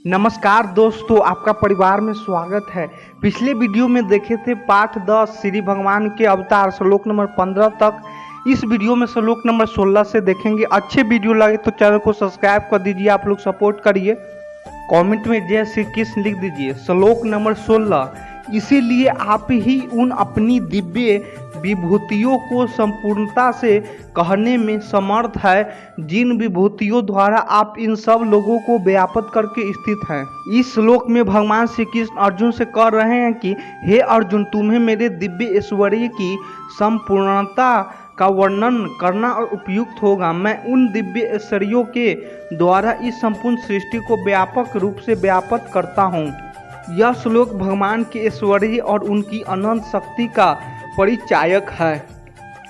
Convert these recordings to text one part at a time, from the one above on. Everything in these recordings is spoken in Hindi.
नमस्कार दोस्तों, आपका परिवार में स्वागत है। पिछले वीडियो में देखे थे पाठ 10 श्री भगवान के अवतार श्लोक नंबर 15 तक। इस वीडियो में श्लोक नंबर 16 से देखेंगे। अच्छे वीडियो लगे तो चैनल को सब्सक्राइब कर दीजिए, आप लोग सपोर्ट करिए। कमेंट में जय श्री कृष्ण लिख दीजिए। श्लोक नंबर 16, इसीलिए आप ही उन अपनी दिव्य विभूतियों को संपूर्णता से कहने में समर्थ है जिन विभूतियों द्वारा आप इन सब लोगों को व्याप्त करके स्थित हैं। इस श्लोक में भगवान श्री कृष्ण अर्जुन से कह रहे हैं कि हे अर्जुन, तुम्हें मेरे दिव्य ऐश्वर्य की संपूर्णता का वर्णन करना और उपयुक्त होगा। मैं उन दिव्य ऐश्वर्यों के द्वारा इस संपूर्ण सृष्टि को व्यापक रूप से व्याप्त करता हूँ। यह श्लोक भगवान के ऐश्वर्य और उनकी अनंत शक्ति का परिचायक है।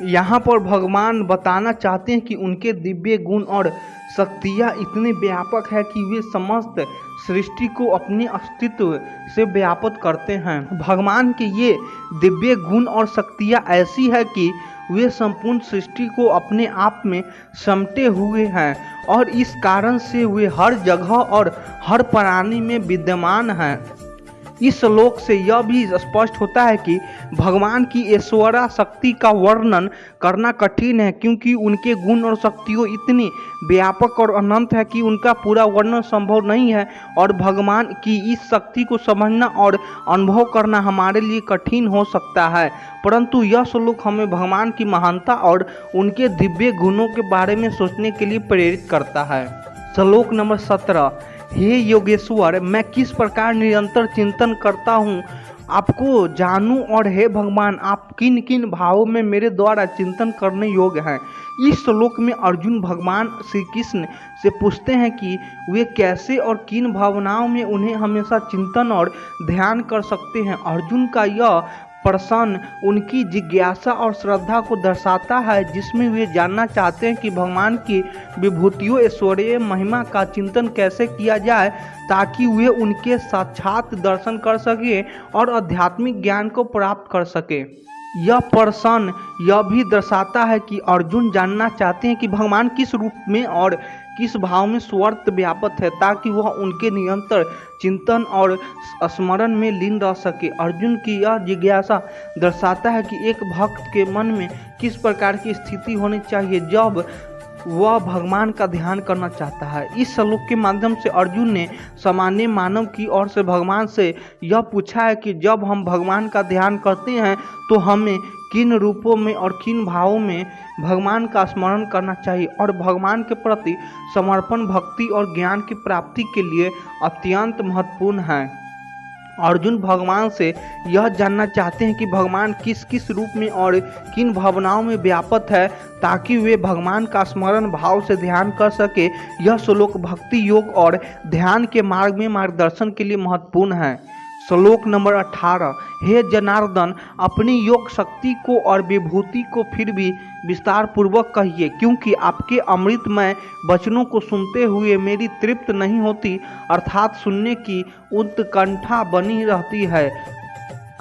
यहाँ पर भगवान बताना चाहते हैं कि उनके दिव्य गुण और शक्तियाँ इतने व्यापक है कि वे समस्त सृष्टि को अपने अस्तित्व से व्याप्त करते हैं। भगवान के ये दिव्य गुण और शक्तियाँ ऐसी है कि वे संपूर्ण सृष्टि को अपने आप में समेटे हुए हैं और इस कारण से वे हर जगह और हर प्राणी में विद्यमान हैं। इस श्लोक से यह भी स्पष्ट होता है कि भगवान की ऐश्वर्य शक्ति का वर्णन करना कठिन है, क्योंकि उनके गुण और शक्तियों इतनी व्यापक और अनंत है कि उनका पूरा वर्णन संभव नहीं है और भगवान की इस शक्ति को समझना और अनुभव करना हमारे लिए कठिन हो सकता है। परंतु यह श्लोक हमें भगवान की महानता और उनके दिव्य गुणों के बारे में सोचने के लिए प्रेरित करता है। श्लोक नंबर 17, हे योगेश्वर, मैं किस प्रकार निरंतर चिंतन करता हूँ आपको जानूं, और हे भगवान, आप किन किन भावों में मेरे द्वारा चिंतन करने योग्य हैं। इस श्लोक में अर्जुन भगवान श्री कृष्ण से पूछते हैं कि वे कैसे और किन भावनाओं में उन्हें हमेशा चिंतन और ध्यान कर सकते हैं। अर्जुन का यह प्रश्न उनकी जिज्ञासा और श्रद्धा को दर्शाता है, जिसमें वे जानना चाहते हैं कि भगवान की विभूतियों ऐश्वर्य महिमा का चिंतन कैसे किया जाए ताकि वे उनके साक्षात दर्शन कर सके और आध्यात्मिक ज्ञान को प्राप्त कर सके। यह प्रश्न यह भी दर्शाता है कि अर्जुन जानना चाहते हैं कि भगवान किस रूप में और किस भाव में स्वर्त व्यापक है ताकि वह उनके निरंतर चिंतन और स्मरण में लीन रह सके। अर्जुन की यह जिज्ञासा दर्शाता है कि एक भक्त के मन में किस प्रकार की स्थिति होनी चाहिए जब वह भगवान का ध्यान करना चाहता है। इस श्लोक के माध्यम से अर्जुन ने सामान्य मानव की ओर से भगवान से यह पूछा है कि जब हम भगवान का ध्यान करते हैं तो हमें किन रूपों में और किन भावों में भगवान का स्मरण करना चाहिए, और भगवान के प्रति समर्पण भक्ति और ज्ञान की प्राप्ति के लिए अत्यंत महत्वपूर्ण है। अर्जुन भगवान से यह जानना चाहते हैं कि भगवान किस किस रूप में और किन भावनाओं में व्यापक है ताकि वे भगवान का स्मरण भाव से ध्यान कर सके। यह श्लोक भक्ति योग और ध्यान के मार्ग में मार्गदर्शन के लिए महत्वपूर्ण है। श्लोक नंबर 18, हे जनार्दन, अपनी योग शक्ति को और विभूति को फिर भी विस्तार पूर्वक कहिए, क्योंकि आपके अमृतमय वचनों को सुनते हुए मेरी तृप्त नहीं होती, अर्थात सुनने की उत्कंठा बनी रहती है।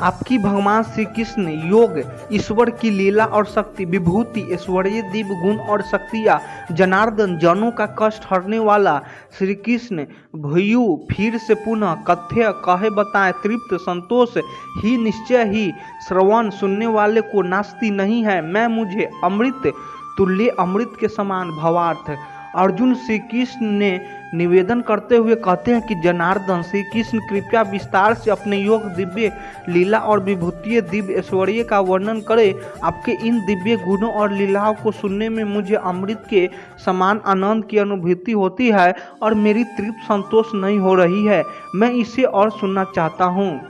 आपकी भगवान श्री कृष्ण योग, ईश्वर की लीला और शक्ति, विभूति, ऐश्वर्य, दिव्य गुण और शक्तियाँ, जनार्दन, जनों का कष्ट हरने वाला श्री कृष्ण, भयु फिर से पुनः कथ्य कहे बताएं, तृप्त संतोष ही निश्चय ही, श्रवण सुनने वाले को नास्ति नहीं है, मैं मुझे अमृत तुल्य अमृत के समान भवार्थ। अर्जुन श्री कृष्ण ने निवेदन करते हुए कहते हैं कि जनार्दन श्री कृष्ण, कृपया विस्तार से अपने योग, दिव्य लीला और विभूतिय दिव्य ऐश्वर्य का वर्णन करें। आपके इन दिव्य गुणों और लीलाओं को सुनने में मुझे अमृत के समान आनंद की अनुभूति होती है और मेरी तृप्त संतोष नहीं हो रही है, मैं इसे और सुनना चाहता हूँ।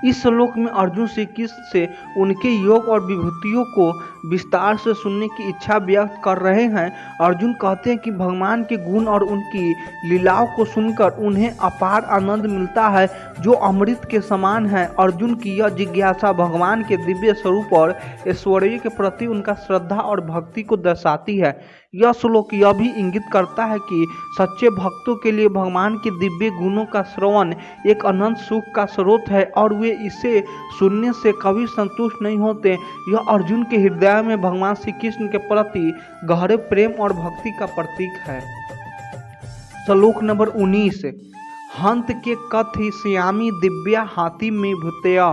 इस श्लोक में अर्जुन श्री कृष्ण से उनके योग और विभूतियों को विस्तार से सुनने की इच्छा व्यक्त कर रहे हैं। अर्जुन कहते हैं कि भगवान के गुण और उनकी लीलाओं को सुनकर उन्हें अपार आनंद मिलता है जो अमृत के समान है। अर्जुन की यह जिज्ञासा भगवान के दिव्य स्वरूप और ऐश्वर्य के प्रति उनका श्रद्धा और भक्ति को दर्शाती है। यह श्लोक यह भी इंगित करता है कि सच्चे भक्तों के लिए भगवान के दिव्य गुणों का श्रवण एक अनंत सुख का स्रोत है और वे इसे सुनने से कभी संतुष्ट नहीं होते। यह अर्जुन के हृदय में भगवान श्री कृष्ण के प्रति गहरे प्रेम और भक्ति का प्रतीक है। श्लोक नंबर 19। हंत के कथि श्यामी दिव्या हाथी में भूतया।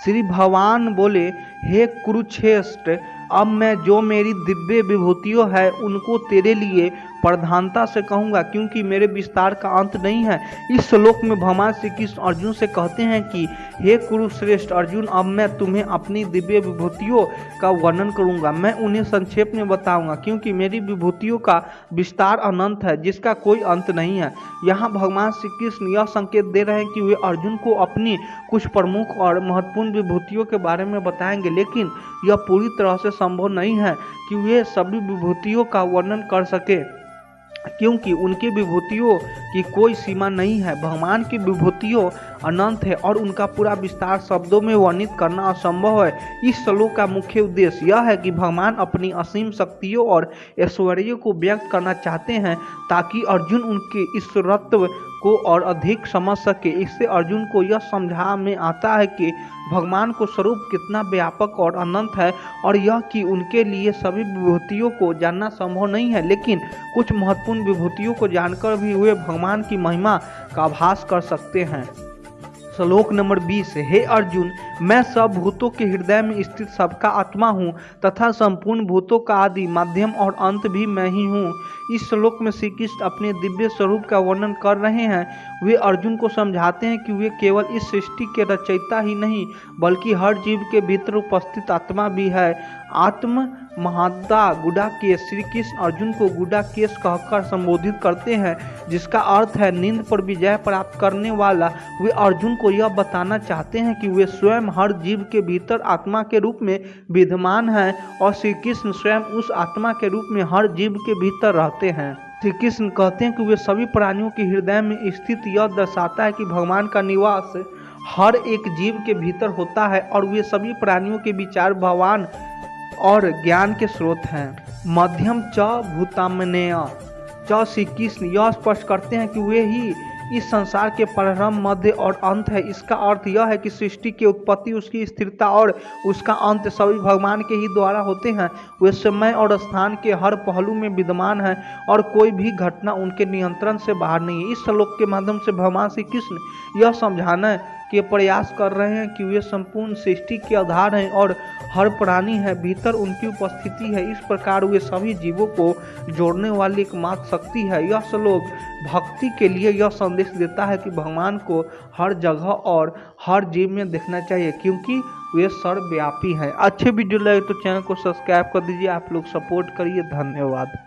श्री भगवान बोले, हे कुरुक्षेत्र, अब मैं जो मेरी दिव्य विभूतियों है उनको तेरे लिए प्रधानता से कहूँगा, क्योंकि मेरे विस्तार का अंत नहीं है। इस श्लोक में भगवान श्री कृष्ण अर्जुन से कहते हैं कि हे कुरुश्रेष्ठ अर्जुन, अब मैं तुम्हें अपनी दिव्य विभूतियों का वर्णन करूँगा। मैं उन्हें संक्षेप में बताऊँगा, क्योंकि मेरी विभूतियों का विस्तार अनंत है, जिसका कोई अंत नहीं है। यहाँ भगवान श्री कृष्ण यह संकेत दे रहे हैं कि वे अर्जुन को अपनी कुछ प्रमुख और महत्वपूर्ण विभूतियों के बारे में बताएंगे, लेकिन यह पूरी तरह से संभव नहीं है कि वे सभी विभूतियों का वर्णन कर सके, क्योंकि उनकी विभूतियों की कोई सीमा नहीं है। भगवान की विभूतियों अनंत है और उनका पूरा विस्तार शब्दों में वर्णित करना असंभव है। इस श्लोक का मुख्य उद्देश्य यह है कि भगवान अपनी असीम शक्तियों और ऐश्वर्य को व्यक्त करना चाहते हैं, ताकि अर्जुन उनके ईश्वरत्व को और अधिक समझ सके। इससे अर्जुन को यह समझा में आता है कि भगवान को स्वरूप कितना व्यापक और अनंत है, और यह कि उनके लिए सभी विभूतियों को जानना संभव नहीं है, लेकिन कुछ महत्वपूर्ण विभूतियों को जानकर भी वे भगवान की महिमा का आभास कर सकते हैं। श्लोक नंबर 20। हे अर्जुन, मैं सब भूतों के हृदय में स्थित सबका आत्मा हूँ तथा संपूर्ण भूतों का आदि, मध्यम और अंत भी मैं ही हूँ। इस श्लोक में श्री कृष्ण अपने दिव्य स्वरूप का वर्णन कर रहे हैं। वे अर्जुन को समझाते हैं कि वे केवल इस सृष्टि के रचयिता ही नहीं, बल्कि हर जीव के भीतर उपस्थित आत्मा भी है। आत्म महदा गुडाकेश। श्री कृष्ण अर्जुन को गुडाकेश कहकर संबोधित करते हैं, जिसका अर्थ है नींद पर विजय प्राप्त करने वाला। वे अर्जुन को यह बताना चाहते हैं कि वे स्वयं हर जीव के भीतर आत्मा के रूप में विद्यमान हैं, और श्री कृष्ण स्वयं उस आत्मा के रूप में हर जीव के भीतर रहते हैं। श्री कृष्ण कहते हैं कि वे सभी प्राणियों के हृदय में स्थित। यह दर्शाता है कि भगवान का निवास हर एक जीव के भीतर होता है, और वे सभी प्राणियों के विचार, भगवान और ज्ञान के स्रोत हैं। मध्यम च भूतामनेय च। श्री कृष्ण यह स्पष्ट करते हैं कि वे ही इस संसार के प्रारंभ, मध्य और अंत है। इसका अर्थ यह है कि सृष्टि की उत्पत्ति, उसकी स्थिरता और उसका अंत सभी भगवान के ही द्वारा होते हैं। वे समय और स्थान के हर पहलू में विद्यमान हैं, और कोई भी घटना उनके नियंत्रण से बाहर नहीं है। इस श्लोक के माध्यम से भगवान श्री कृष्ण यह समझाने के प्रयास कर रहे हैं कि वे संपूर्ण सृष्टि के आधार हैं और हर प्राणी है भीतर उनकी उपस्थिति है। इस प्रकार वे सभी जीवों को जोड़ने वाली एकमात्र शक्ति है। यह श्लोक भक्ति के लिए यह संदेश देता है कि भगवान को हर जगह और हर जीव में देखना चाहिए, क्योंकि वे सर्वव्यापी हैं। अच्छे वीडियो लगे तो चैनल को सब्सक्राइब कर दीजिए। आप लोग सपोर्ट करिए। धन्यवाद।